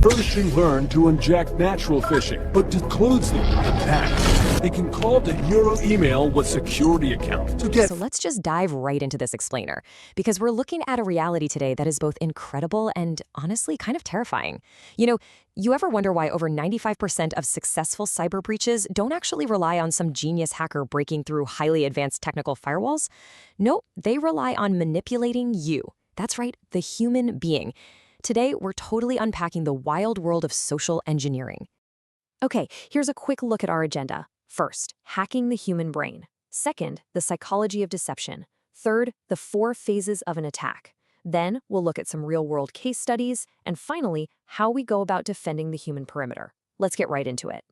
Phishing learned to inject natural phishing, but decludes the attack. It can call to your email with security account to get. So let's just dive right into this explainer, because we're looking at a reality today that is both incredible and honestly kind of terrifying. You ever wonder why over 95% of successful cyber breaches don't actually rely on some genius hacker breaking through highly advanced technical firewalls? No, they rely on manipulating you. That's right, the human being. Today, we're totally unpacking the wild world of social engineering. Okay, here's a quick look at our agenda. First, hacking the human brain. Second, the psychology of deception. Third, the 4 phases of an attack. Then, we'll look at some real-world case studies. And finally, how we go about defending the human perimeter. Let's get right into it.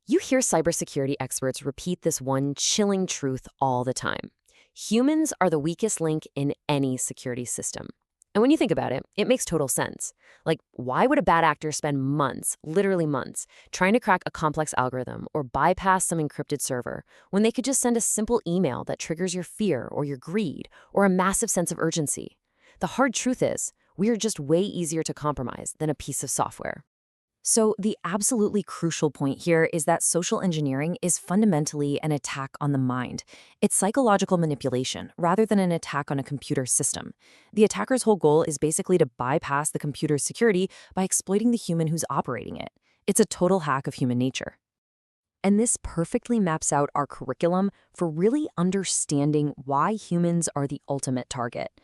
You hear cybersecurity experts repeat this one chilling truth all the time. Humans are the weakest link in any security system. And when you think about it, it makes total sense. Like, why would a bad actor spend months, literally months, trying to crack a complex algorithm or bypass some encrypted server when they could just send a simple email that triggers your fear or your greed or a massive sense of urgency? The hard truth is, we are just way easier to compromise than a piece of software. So the absolutely crucial point here is that social engineering is fundamentally an attack on the mind. It's psychological manipulation rather than an attack on a computer system. The attacker's whole goal is basically to bypass the computer's security by exploiting the human who's operating it. It's a total hack of human nature. And this perfectly maps out our curriculum for really understanding why humans are the ultimate target.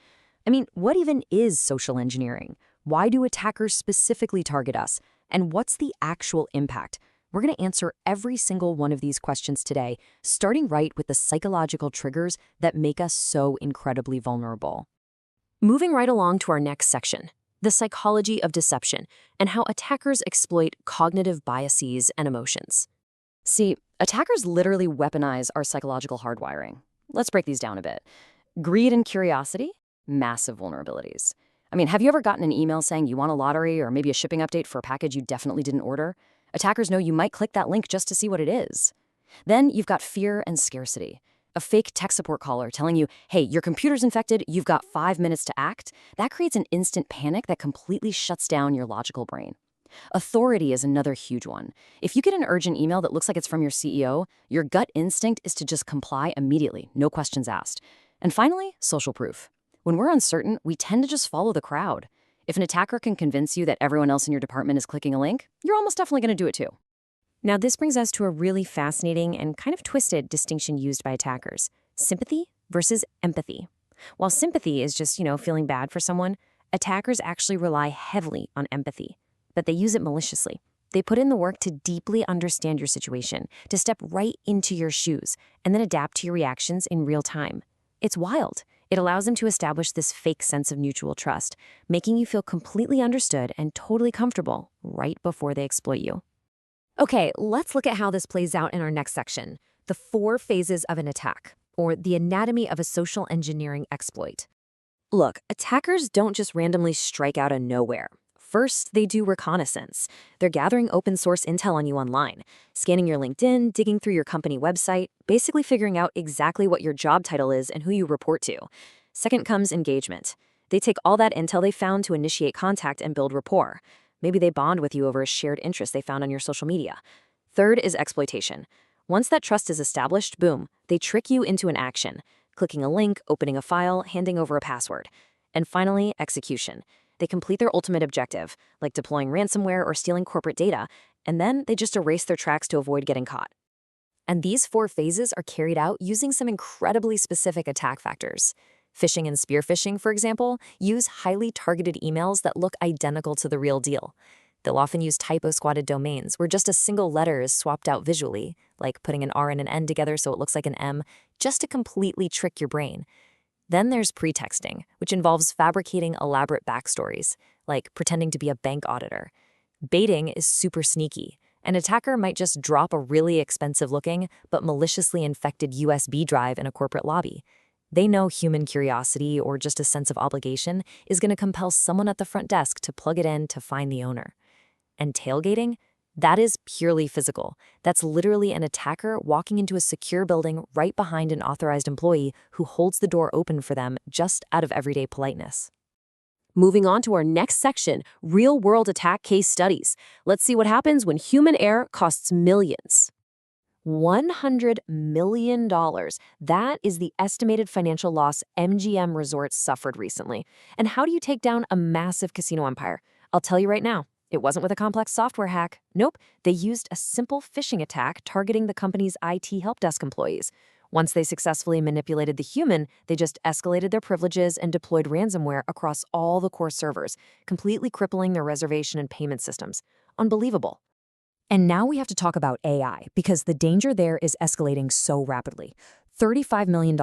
I mean, what even is social engineering? Why do attackers specifically target us? And what's the actual impact? We're going to answer every single one of these questions today, starting right with the psychological triggers that make us so incredibly vulnerable. Moving right along to our next section, the psychology of deception and how attackers exploit cognitive biases and emotions. See, attackers literally weaponize our psychological hardwiring. Let's break these down a bit. Greed and curiosity, massive vulnerabilities. I mean, have you ever gotten an email saying you want a lottery or maybe a shipping update for a package you definitely didn't order? Attackers know you might click that link just to see what it is. Then you've got fear and scarcity. A fake tech support caller telling you, hey, your computer's infected, you've got 5 minutes to act. That creates an instant panic that completely shuts down your logical brain. Authority is another huge one. If you get an urgent email that looks like it's from your CEO, your gut instinct is to just comply immediately, no questions asked. And finally, social proof. When we're uncertain, we tend to just follow the crowd. If an attacker can convince you that everyone else in your department is clicking a link, you're almost definitely going to do it too. Now, this brings us to a really fascinating and kind of twisted distinction used by attackers: sympathy versus empathy. While sympathy is just, feeling bad for someone, attackers actually rely heavily on empathy, but they use it maliciously. They put in the work to deeply understand your situation, to step right into your shoes, and then adapt to your reactions in real time. It's wild. It allows them to establish this fake sense of mutual trust, making you feel completely understood and totally comfortable right before they exploit you. Okay, let's look at how this plays out in our next section, the 4 phases of an attack, or the anatomy of a social engineering exploit. Look, attackers don't just randomly strike out of nowhere. First, they do reconnaissance. They're gathering open source intel on you online, scanning your LinkedIn, digging through your company website, basically figuring out exactly what your job title is and who you report to. Second comes engagement. They take all that intel they found to initiate contact and build rapport. Maybe they bond with you over a shared interest they found on your social media. Third is exploitation. Once that trust is established, boom, they trick you into an action, clicking a link, opening a file, handing over a password. And finally, execution. They complete their ultimate objective, like deploying ransomware or stealing corporate data, and then they just erase their tracks to avoid getting caught. And these 4 phases are carried out using some incredibly specific attack factors. Phishing and spear phishing, for example, use highly targeted emails that look identical to the real deal. They'll often use typo-squatted domains where just a single letter is swapped out visually, like putting an R and an N together so it looks like an M, just to completely trick your brain. Then there's pretexting, which involves fabricating elaborate backstories, like pretending to be a bank auditor. Baiting is super sneaky. An attacker might just drop a really expensive-looking but maliciously infected USB drive in a corporate lobby. They know human curiosity or just a sense of obligation is going to compel someone at the front desk to plug it in to find the owner. And tailgating? That is purely physical. That's literally an attacker walking into a secure building right behind an authorized employee who holds the door open for them just out of everyday politeness. Moving on to our next section, real-world attack case studies. Let's see what happens when human error costs millions. $100 million. That is the estimated financial loss MGM Resorts suffered recently. And how do you take down a massive casino empire? I'll tell you right now. It wasn't with a complex software hack. Nope, they used a simple phishing attack targeting the company's IT help desk employees. Once they successfully manipulated the human, they just escalated their privileges and deployed ransomware across all the core servers, completely crippling their reservation and payment systems. Unbelievable. And now we have to talk about AI, because the danger there is escalating so rapidly. $35 million.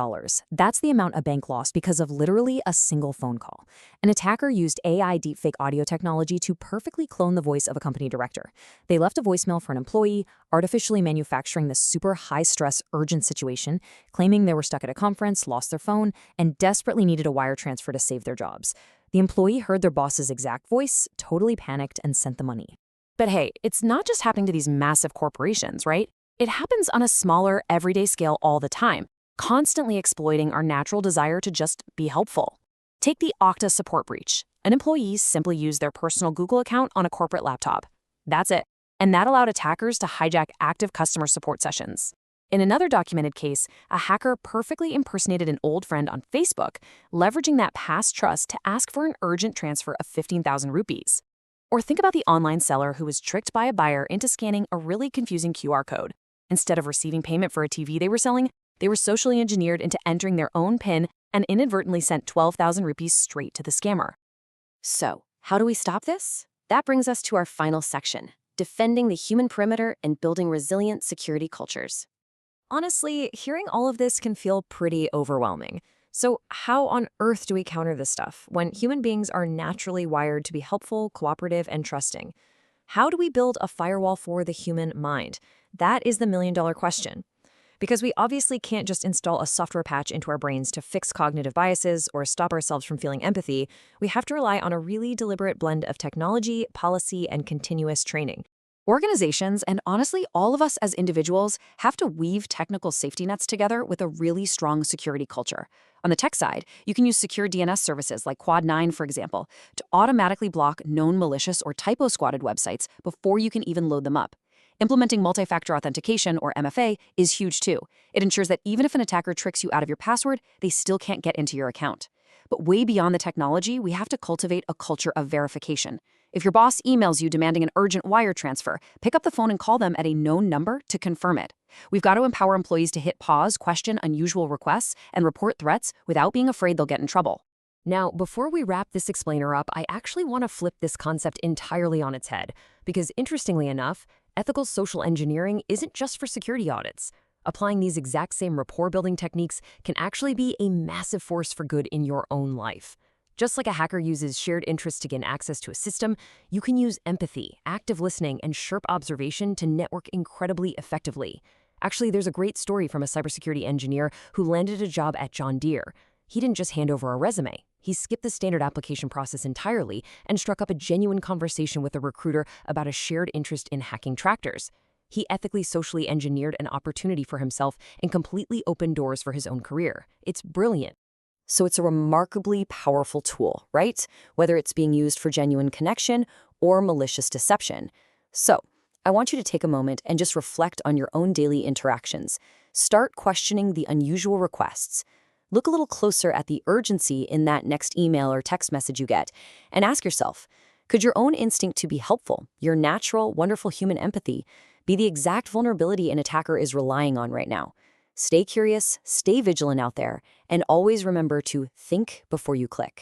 That's the amount a bank lost because of literally a single phone call. An attacker used AI deepfake audio technology to perfectly clone the voice of a company director. They left a voicemail for an employee, artificially manufacturing this super high-stress, urgent situation, claiming they were stuck at a conference, lost their phone, and desperately needed a wire transfer to save their jobs. The employee heard their boss's exact voice, totally panicked, and sent the money. But hey, it's not just happening to these massive corporations, right? It happens on a smaller, everyday scale all the time, constantly exploiting our natural desire to just be helpful. Take the Okta support breach. An employee simply used their personal Google account on a corporate laptop. That's it. And that allowed attackers to hijack active customer support sessions. In another documented case, a hacker perfectly impersonated an old friend on Facebook, leveraging that past trust to ask for an urgent transfer of 15,000 rupees. Or think about the online seller who was tricked by a buyer into scanning a really confusing QR code. Instead of receiving payment for a TV they were selling, they were socially engineered into entering their own PIN and inadvertently sent 12,000 rupees straight to the scammer. So, how do we stop this? That brings us to our final section, defending the human perimeter and building resilient security cultures. Honestly, hearing all of this can feel pretty overwhelming. So how on earth do we counter this stuff when human beings are naturally wired to be helpful, cooperative, and trusting? How do we build a firewall for the human mind? That is the million-dollar question. Because we obviously can't just install a software patch into our brains to fix cognitive biases or stop ourselves from feeling empathy, we have to rely on a really deliberate blend of technology, policy, and continuous training. Organizations, and honestly all of us as individuals, have to weave technical safety nets together with a really strong security culture. On the tech side, you can use secure DNS services like Quad9, for example, to automatically block known malicious or typo-squatted websites before you can even load them up. Implementing multi-factor authentication, or MFA, is huge too. It ensures that even if an attacker tricks you out of your password, they still can't get into your account. But way beyond the technology, we have to cultivate a culture of verification. If your boss emails you demanding an urgent wire transfer, pick up the phone and call them at a known number to confirm it. We've got to empower employees to hit pause, question unusual requests, and report threats without being afraid they'll get in trouble. Now, before we wrap this explainer up, I actually want to flip this concept entirely on its head, because interestingly enough, ethical social engineering isn't just for security audits. Applying these exact same rapport-building techniques can actually be a massive force for good in your own life. Just like a hacker uses shared interests to gain access to a system, you can use empathy, active listening, and sharp observation to network incredibly effectively. Actually, there's a great story from a cybersecurity engineer who landed a job at John Deere. He didn't just hand over a resume. He skipped the standard application process entirely and struck up a genuine conversation with a recruiter about a shared interest in hacking tractors. He ethically socially engineered an opportunity for himself and completely opened doors for his own career. It's brilliant. So it's a remarkably powerful tool, right? Whether it's being used for genuine connection or malicious deception. So I want you to take a moment and just reflect on your own daily interactions. Start questioning the unusual requests. Look a little closer at the urgency in that next email or text message you get, and ask yourself, could your own instinct to be helpful, your natural, wonderful human empathy, be the exact vulnerability an attacker is relying on right now? Stay curious, stay vigilant out there, and always remember to think before you click.